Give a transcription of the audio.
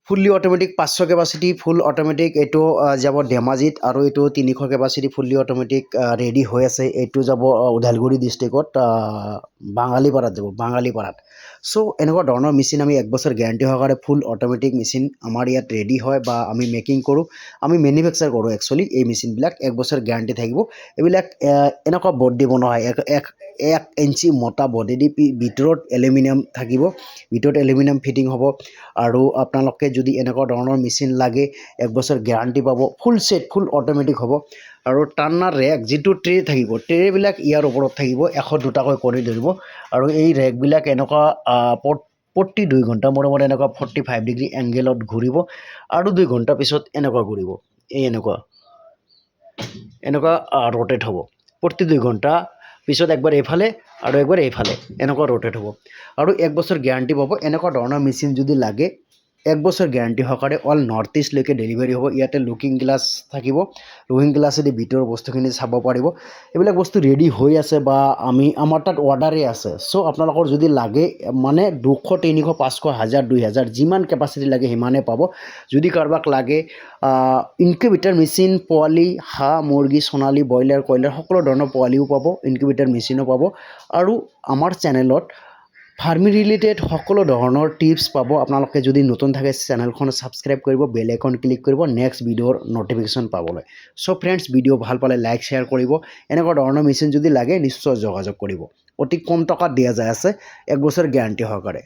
Fully automatic 500 capacity full automatic এইটো যাব ধেমাজিত আৰু এইটো 300 কেপাচিটি ফুল্লি অটোমেটিক ৰেডি হৈ আছে। এইটো যাব ওদালগুৰি ডিষ্ট্ৰিক্টত বাঙালীপাৰাত যাব বাঙালীপাৰাত। চ' এনেকুৱা ধৰণৰ মেচিন আমি 1 বছৰ গেৰাণ্টি সহকাৰে ফুল অটোমেটিক মেচিন আমাৰ ইয়াত ৰেডি হয় বা আমি মেকিং কৰোঁ, আমি মেনুফেকচাৰ কৰোঁ। একচুৱেলি এই মেচিনবিলাক 1 বছৰ গেৰাণ্টি থাকিব। এইবিলাক এনেকুৱা বৰ্ড দি বনোৱা হয়, 1 ইঞ্চি মোটা বডি দি ভিতৰত এলুমিনিয়াম থাকিব, ভিতৰত এলুমিনিয়াম ফিটিং হ'ব। আৰু আপোনালোকে যদি এনেকুৱা ধৰণৰ মেচিন লাগে 1 বছৰ গেৰাণ্টি পাব। ফুল ছেট ফুল অটোমেটিক হ'ব। আৰু টাৰ্নাৰ ৰেক যিটো ট্ৰে থাকিব, ট্ৰেবিলাক ইয়াৰ ওপৰত থাকিব, 102টাকৈ কৰি ধৰিব। আৰু এই ৰেকবিলাক এনেকুৱা প্ৰতি 2 ঘণ্টা মূৰে মূৰে এনেকুৱা 45 ডিগ্ৰী এংগেলত ঘূৰিব আৰু 2 ঘণ্টা পিছত এনেকুৱা ঘূৰিব। এনেকুৱা ৰোটেট হ'ব। প্ৰতি 2 ঘণ্টা পিছত একবাৰ এইফালে আৰু একবাৰ এইফালে এনেকুৱা ৰোটেট হ'ব। আৰু 1 বছৰ গেৰাণ্টি পাব। এনেকুৱা ধৰণৰ মেচিন যদি লাগে 1 বছৰ গেৰাণ্টি সহকাৰে অল নৰ্থ ইষ্টলৈকে ডেলিভাৰী হ'ব। ইয়াতে লুকিং গ্লাছ থাকিব, লুকিং গ্লাছেদি ভিতৰৰ বস্তুখিনি চাব পাৰিব। এইবিলাক বস্তু ৰেডি হৈ আছে বা আমাৰ তাত অৰ্ডাৰেই আছে। চ' আপোনালোকৰ যদি লাগে মানে 200 300 500 1000 2000 যিমান কেপাচিটি লাগে সিমানেই পাব। যদি কাৰোবাক লাগে ইনকিউবেটাৰ মেচিন, পোৱালি, হাঁহ মুৰ্গী, সোণালী, ব্ৰইলাৰ, কয়লাৰ সকলো ধৰণৰ পোৱালিও পাব, ইনকিউবেটাৰ মেচিনো পাব। আৰু আমাৰ চেনেলত ফাৰ্মিং ৰিলেটেড সকলো ধৰণৰ টিপছ পাব। আপোনালোকে যদি নতুন থাকে চেনেলখন ছাবস্ক্ৰাইব কৰিব, বেল আইকন ক্লিক কৰিব নেক্সট ভিডিঅ'ৰ ন'টিফিকেশ্যন পাবলৈ। চ' ফ্ৰেণ্ডছ, ভিডিঅ' ভাল পালে লাইক শ্বেয়াৰ কৰিব। এনেকুৱা ধৰণৰ মেচিন যদি লাগে নিশ্চয় যোগাযোগ কৰিব। অতি কম টকাত দিয়া যায় আছে 1 বছৰ গেৰাণ্টি সহকাৰে।